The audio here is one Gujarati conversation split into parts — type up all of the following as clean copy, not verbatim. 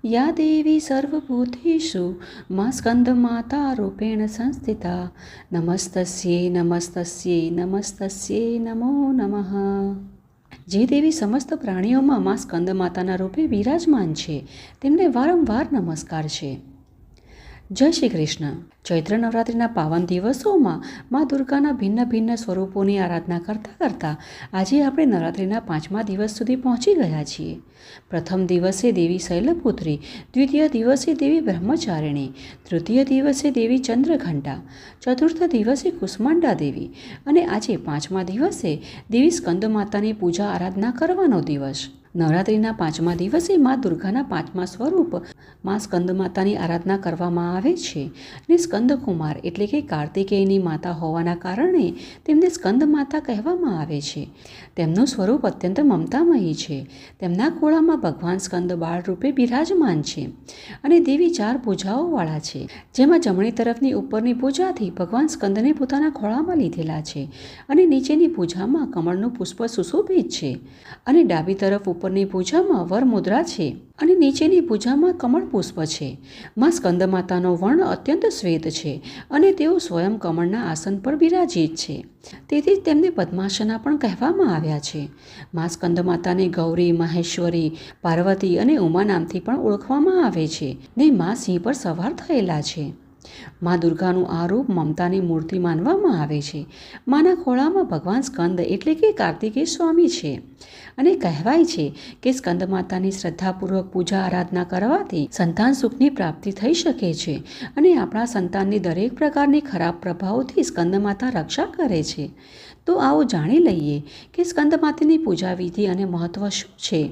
या देवी सर्वभूतेषु मा स्कन्दमाता रूपेण संस्थिता नमस्तस्यै नमस्तस्यै नमस्तस्यै नमो नमઃ। જે દેવી સમસ્ત પ્રાણીઓમાં મા સ્કંદમાતાના રૂપે બિરાજમાન છે તેમને વારંવાર નમસ્કાર છે। જય શ્રી કૃષ્ણ। ચૈત્ર નવરાત્રિના પાવન દિવસોમાં મા દુર્ગાના ભિન્ન ભિન્ન સ્વરૂપોની આરાધના કરતાં કરતાં આજે આપણે નવરાત્રિના 5મા દિવસ સુધી પહોંચી ગયા છીએ। પ્રથમ દિવસે દેવી શૈલપુત્રી, દ્વિતીય દિવસે દેવી બ્રહ્મચારિણી, તૃતીય દિવસે દેવી ચંદ્રઘંટા, ચતુર્થ દિવસે કુષ્માંડા દેવી અને આજે 5મા દિવસે દેવી સ્કંદમાતાની પૂજા આરાધના કરવાનો દિવસ। નવરાત્રિના 5મા દિવસે મા દુર્ગાના 5મા સ્વરૂપ મા સ્કંદમાતાની આરાધના કરવામાં આવે છે અને સ્કંદકુમાર એટલે કે કાર્તિકેયની માતા હોવાના કારણે તેમને સ્કંદમાતા કહેવામાં આવે છે। તેમનું સ્વરૂપ અત્યંત મમતામયી છે। તેમના ખોળામાં ભગવાન સ્કંદ બાળ રૂપે બિરાજમાન છે અને દેવી 4 ભુજાઓવાળા છે, જેમાં જમણી તરફની ઉપરની ભુજાથી ભગવાન સ્કંદને પોતાના ખોળામાં લીધેલા છે અને નીચેની ભુજામાં કમળનું પુષ્પ સુશોભિત છે અને ડાબી તરફ ઉપરની ભુજામાં વરમુદ્રા છે અને નીચેની ભુજામાં કમળ પુષ્પ છે। મા સ્કંદમાતાનો વર્ણ અત્યંત શ્વેત છે અને તેઓ સ્વયં કમળના આસન પર બિરાજિત છે, તેથી તેમને પદ્માસના પણ કહેવામાં આવ્યા છે। મા સ્કંદમાતાને ગૌરી, મહેશ્વરી, પાર્વતી અને ઉમા નામથી પણ ઓળખવામાં આવે છે ને મા સિંહ પર સવાર થયેલા છે। મા દુર્ગાનું આ રૂપ મમતાની મૂર્તિ માનવામાં આવે છે। માના ખોળામાં ભગવાન સ્કંદ એટલે કે કાર્તિકેય સ્વામી છે અને કહેવાય છે કે સ્કંદમાતાની શ્રદ્ધાપૂર્વક પૂજા આરાધના કરવાથી સંતાન સુખની પ્રાપ્તિ થઈ શકે છે અને આપણા સંતાનની દરેક પ્રકારની ખરાબ પ્રભાવોથી સ્કંદમાતા રક્ષા કરે છે। તો આવો જાણી લઈએ કે સ્કંદમાતાની પૂજા વિધિ અને મહત્વ શું છે।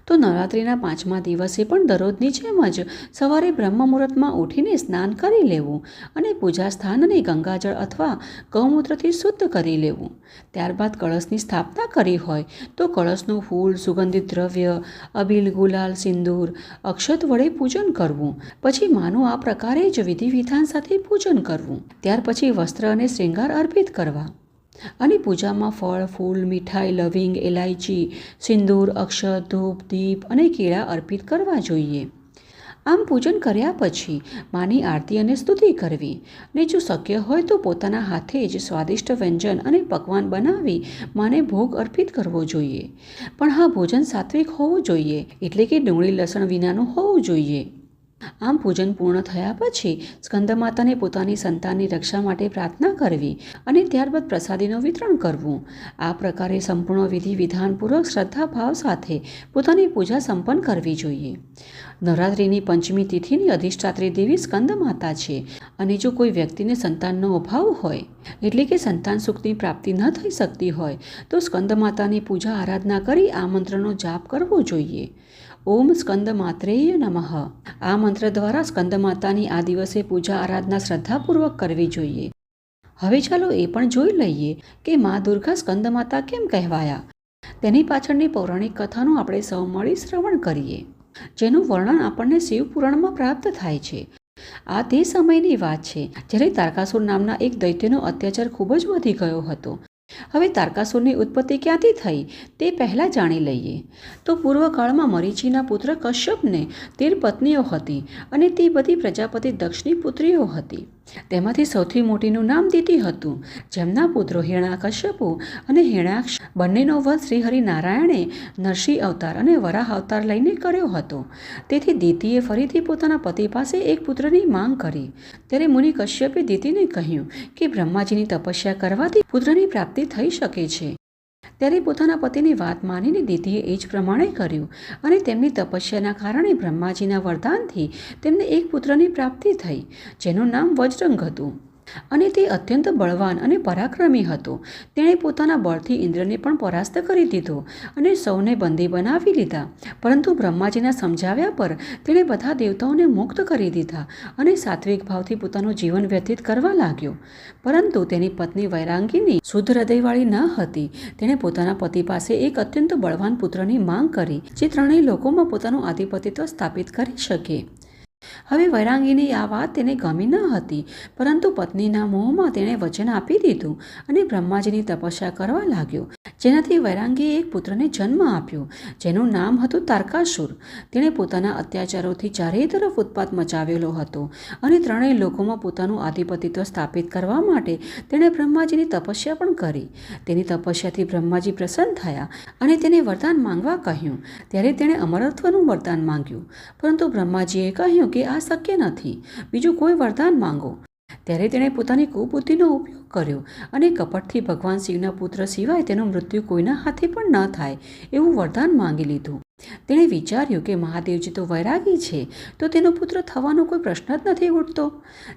તો નવરાત્રિના 5મા દિવસે પણ દરરોજની જેમ જ સવારે બ્રહ્મ મુહૂર્તમાં ઉઠીને સ્નાન કરી લેવું અને પૂજા સ્થાનને ગંગાજળ અથવા ગૌમૂત્રથી શુદ્ધ કરી લેવું। ત્યારબાદ કળશની સ્થાપના કરી હોય તો કળશનું ફૂલ, સુગંધિત દ્રવ્ય, અબીલ, ગુલાલ, સિંદૂર, અક્ષત વડે પૂજન કરવું। પછી માનું આ પ્રકારે જ વિધિ વિધાન સાથે પૂજન કરવું। ત્યાર પછી વસ્ત્ર અને શ્રૃંગાર અર્પિત કરવા અને પૂજામાં ફળ, ફૂલ, મીઠાઈ, લવિંગ, ઇલાયચી, સિંદૂર, અક્ષત, ધૂપ, દીપ અને કેળા અર્પિત કરવા જોઈએ। આમ પૂજન કર્યા પછી માની આરતી અને સ્તુતિ કરવી અને જો શક્ય હોય તો પોતાના હાથે જ સ્વાદિષ્ટ વ્યંજન અને પકવાન બનાવી માને ભોગ અર્પિત કરવો જોઈએ। પણ હા, ભોજન સાત્વિક હોવું જોઈએ એટલે કે ડુંગળી લસણ વિનાનું હોવું જોઈએ। આમ પૂજન પૂર્ણ થયા પછી સ્કંદમાતાને પોતાની સંતાનની રક્ષા માટે પ્રાર્થના કરવી અને ત્યારબાદ પ્રસાદીનું વિતરણ કરવું। આ પ્રકારે સંપૂર્ણ વિધિ વિધાનપૂર્વક શ્રદ્ધાભાવ સાથે પોતાની પૂજા સંપન્ન કરવી જોઈએ। નવરાત્રિની 5મી તિથિની અધિષ્ઠાત્રી દેવી સ્કંદમાતા છે અને જો કોઈ વ્યક્તિને સંતાનનો અભાવ હોય એટલે કે સંતાન સુખની પ્રાપ્તિ ન થઈ શકતી હોય તો સ્કંદમાતાની પૂજા આરાધના કરી આ મંત્રનો જાપ કરવો જોઈએ। ઓમ સ્કંદમાત્રેય નમઃ। આ મંત્ર દ્વારા સ્કંદમાતાની આ દિવસે પૂજા આરાધના શ્રદ્ધાપૂર્વક કરવી જોઈએ। હવે ચાલો એ પણ જોઈ લઈએ કે મા દુર્ગા સ્કંદમાતા કેમ કહેવાયા। તેની પાછળની પૌરાણિક કથાનું આપણે સૌ મળી શ્રવણ કરીએ, જેનું વર્ણન આપણને શિવપુરાણમાં પ્રાપ્ત થાય છે। આ તે સમયની વાત છે જ્યારે તારકાસુર નામના એક દૈત્યનો અત્યાચાર ખૂબ જ વધી ગયો હતો। હવે તારકાસુરની ઉત્પત્તિ ક્યાંથી થઈ તે પહેલાં જાણી લઈએ। તો પૂર્વકાળમાં મરીચીના પુત્ર કશ્યપને 13 પત્નીઓ હતી અને તે બધી પ્રજાપતિ દક્ષની પુત્રીઓ હતી। તેમાંથી સૌથી મોટીનું નામ દિતિ હતું, જેમના પુત્રો હિરણ્યકશ્યપુ અને હિરણ્યાક્ષ બંનેનો વધ શ્રીહરિ નારાયણે નરસિંહ અવતાર અને વરાહ અવતાર લઈને કર્યો હતો। તેથી દિતિએ ફરીથી પોતાના પતિ પાસે એક પુત્રની માંગ કરી। ત્યારે મુનિ કશ્યપે દિતિને કહ્યું કે બ્રહ્માજીની તપસ્યા કરવાથી પુત્રની પ્રાપ્તિ થઈ શકે છે। ત્યારે પોતાના પતિની વાત માનીને દિતિએ એ જ પ્રમાણે કર્યું અને તેમની તપસ્યાના કારણે બ્રહ્માજીના વરદાનથી તેમને એક પુત્રની પ્રાપ્તિ થઈ, જેનું નામ વજ્રંગ હતું અને તે અત્યંત બળવાન અને પરાક્રમી હતો। તેણે પોતાના બળથી ઇન્દ્રને પણ પરાસ્ત કરી દીધો અને સૌને બંદી બનાવી લીધા, પરંતુ બ્રહ્માજીના સમજાવ્યા પર તેણે બધા દેવતાઓને મુક્ત કરી દીધા અને સાત્વિક ભાવથી પોતાનું જીવન વ્યતીત કરવા લાગ્યો। પરંતુ તેની પત્ની વૈરાંગીની શુદ્ધ હૃદયવાળી ન હતી। તેણે પોતાના પતિ પાસે એક અત્યંત બળવાન પુત્રની માંગ કરી, જે ત્રણેય લોકોમાં પોતાનું આધિપત્ય સ્થાપિત કરી શકે। હવે વૈરાંગીની આ વાત તેને ગમી ન હતી, પરંતુ પત્નીના મોહમાં તેણે વચન આપી દીધું અને બ્રહ્માજીની તપસ્યા કરવા લાગ્યો। જેનાથી વૈરાંગીએ એક પુત્રને જન્મ આપ્યો, જેનું નામ હતું તારકાસુર. તેણે પોતાના અત્યાચારોથી ચારેય તરફ ઉત્પાત મચાવેલો હતો અને ત્રણેય લોકોમાં પોતાનું આધિપત્ય સ્થાપિત કરવા માટે તેણે બ્રહ્માજીની તપસ્યા પણ કરી. તેની તપસ્યાથી બ્રહ્માજી પ્રસન્ન થયા અને તેને વરદાન માંગવા કહ્યું. ત્યારે તેણે અમરત્વનું વરદાન માંગ્યું, પરંતુ બ્રહ્માજીએ કહ્યું કે આ શક્ય નથી, બીજું કોઈ વરદાન માંગો. ત્યારે તેણે પોતાની કુબુદ્ધિનો ઉપયોગ કર્યો અને કપટથી ભગવાન શિવના પુત્ર સિવાય તેનું મૃત્યુ કોઈના હાથે પણ ન થાય એવું વરદાન માંગી લીધું. તેણે વિચાર્યું કે મહાદેવજી તો વૈરાગી છે, તો તેનો પુત્ર થવાનો કોઈ પ્રશ્ન જ નથી ઉઠતો,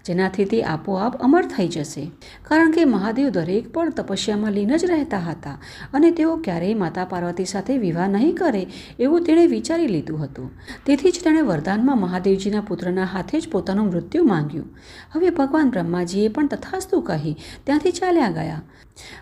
જેનાથી તે આપોઆપ અમર થઈ જશે. કારણ કે મહાદેવ દરેક પણ તપસ્યામાં લીન જ રહેતા હતા અને તેઓ ક્યારેય માતા પાર્વતી સાથે વિવાહ નહીં કરે એવું તેણે વિચારી લીધું હતું. તેથી જ તેણે વરદાનમાં મહાદેવજીના પુત્રના હાથે જ પોતાનું મૃત્યુ માંગ્યું. હવે ભગવાન બ્રહ્માજીએ પણ તથાસ્તુ કહી ત્યાંથી ચાલ્યા ગયા.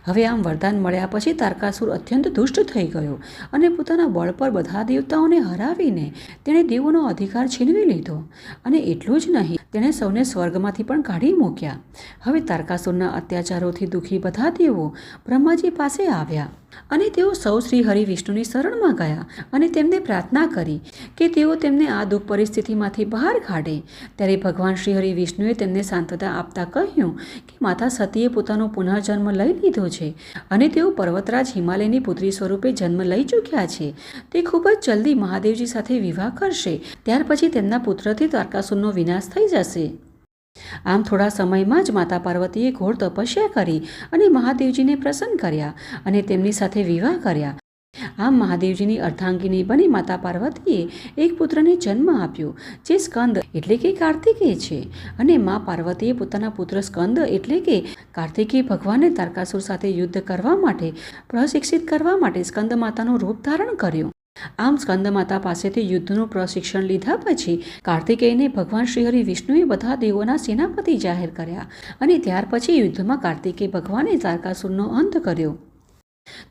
હવે આમ વરદાન મળ્યા પછી તારકાસુર અત્યંત દુષ્ટ થઈ ગયો અને પોતાના બળ પર બધા દેવતાઓને હરાવીને તેણે દેવોનો અધિકાર છીનવી લીધો. અને એટલું જ નહીં, તેણે સૌને સ્વર્ગમાંથી પણ કાઢી મૂક્યા. હવે તારકાસુરના અત્યાચારોથી દુઃખી બધા દેવો બ્રહ્માજી પાસે આવ્યા અને તેઓ સૌ શ્રી હરિ વિષ્ણુની શરણમાં ગયા અને તેમને પ્રાર્થના કરી કે તેઓ તેમને આ દુઃખ પરિસ્થિતિમાંથી બહાર કાઢે. ત્યારે ભગવાન શ્રી હરિ વિષ્ણુએ તેમને સાંત્વના આપતા કહ્યું કે માતા સતીએ પોતાનો પુનઃજન્મ લઈ લીધો છે અને તેઓ પર્વતરાજ હિમાલયની પુત્રી સ્વરૂપે જન્મ લઈ ચૂક્યા છે. તે ખૂબ જ જલ્દી મહાદેવજી સાથે વિવાહ કરશે. ત્યાર પછી તેમના પુત્રથી તારકાસુરનો વિનાશ થઈ જશે. આમ થોડા સમયમાં જ માતા પાર્વતીએ ઘોર તપસ્યા કરી અને મહાદેવજીને પ્રસન્ન કર્યા અને તેમની સાથે વિવાહ કર્યા. આમ મહાદેવજીની અર્ધાંગિની બની માતા પાર્વતીએ એક પુત્રને જન્મ આપ્યો, જે સ્કંદ એટલે કે કાર્તિકેય છે. અને મા પાર્વતીએ પોતાના પુત્ર સ્કંદ એટલે કે કાર્તિકેય ભગવાનને તારકાસુર સાથે યુદ્ધ કરવા માટે પ્રશિક્ષિત કરવા માટે સ્કંદ માતાનું રૂપ ધારણ કર્યું. આમ સ્કંદ માતા પાસેથી યુદ્ધનું પ્રશિક્ષણ લીધા પછી કાર્તિકેયને ભગવાન શ્રી હરિ વિષ્ણુએ બધા દેવોના સેનાપતિ જાહેર કર્યા અને ત્યાર પછી યુદ્ધમાં કાર્તિકેય ભગવાને તારકાસુરનો અંત કર્યો.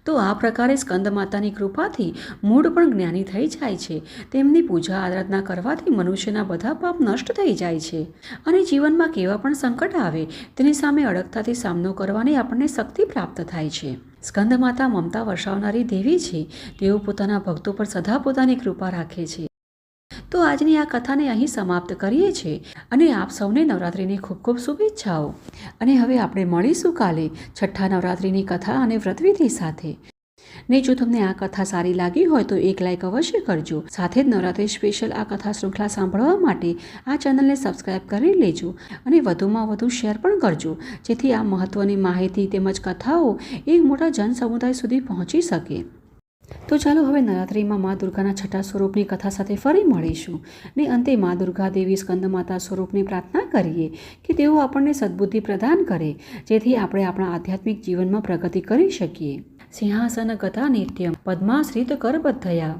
તો આ પ્રકારે સ્કંદ માતાની કૃપાથી મૂળ પણ જ્ઞાની થઈ જાય છે. તેમની પૂજા આરાધના કરવાથી મનુષ્યના બધા પાપ નષ્ટ થઈ જાય છે અને જીવનમાં કેવા પણ સંકટ આવે તેની સામે અડગતાથી સામનો કરવાની આપણને શક્તિ પ્રાપ્ત થાય છે. સ્કંદ માતા મમતા વરસાવનારી દેવી છે. તેઓ પોતાના ભક્તો પર સદા પોતાની કૃપા રાખે છે. તો આજની આ કથાને અહીં સમાપ્ત કરીએ છીએ અને આપ સૌને નવરાત્રિની ખૂબ ખૂબ શુભેચ્છાઓ. અને હવે આપણે મળીશું કાલે છઠ્ઠા નવરાત્રિની કથા અને વ્રતવિધિ સાથે. ને જો તમને આ કથા સારી લાગી હોય તો એક લાઈક અવશ્ય કરજો. સાથે જ નવરાત્રિ સ્પેશિયલ આ કથા શૃંખલા સાંભળવા માટે આ ચેનલને સબસ્ક્રાઈબ કરી લેજો અને વધુમાં વધુ શેર પણ કરજો, જેથી આ મહત્ત્વની માહિતી તેમજ કથાઓ એક મોટા જનસમુદાય સુધી પહોંચી શકે. તો ચાલો હવે નવરાત્રિમાં મા દુર્ગાના છઠ્ઠા સ્વરૂપની કથા સાથે ફરી મળીશું. ને અંતે મા દુર્ગા દેવી સ્કંદ માતા સ્વરૂપની પ્રાર્થના કરીએ કે તેઓ આપણને સદબુદ્ધિ પ્રદાન કરે, જેથી આપણે આપણા આધ્યાત્મિક જીવનમાં પ્રગતિ કરી શકીએ. સિંહાસન ગતા નિત્યમ પદ્માશ્રિત કરબદ્ધયા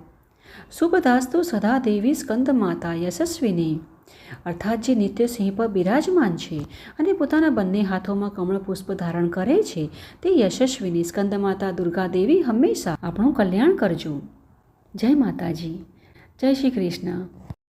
શુભદાસ્તુ સદા દેવી સ્કંદ માતા યશસ્વિની. અર્થાત જે નિત્ય સિંહ પર બિરાજમાન છે અને પોતાના બંને હાથોમાં કમળ પુષ્પ ધારણ કરે છે તે યશસ્વિની સ્કંદ માતા દુર્ગા દેવી હંમેશા આપણું કલ્યાણ કરજો. જય માતાજી. જય શ્રી કૃષ્ણ.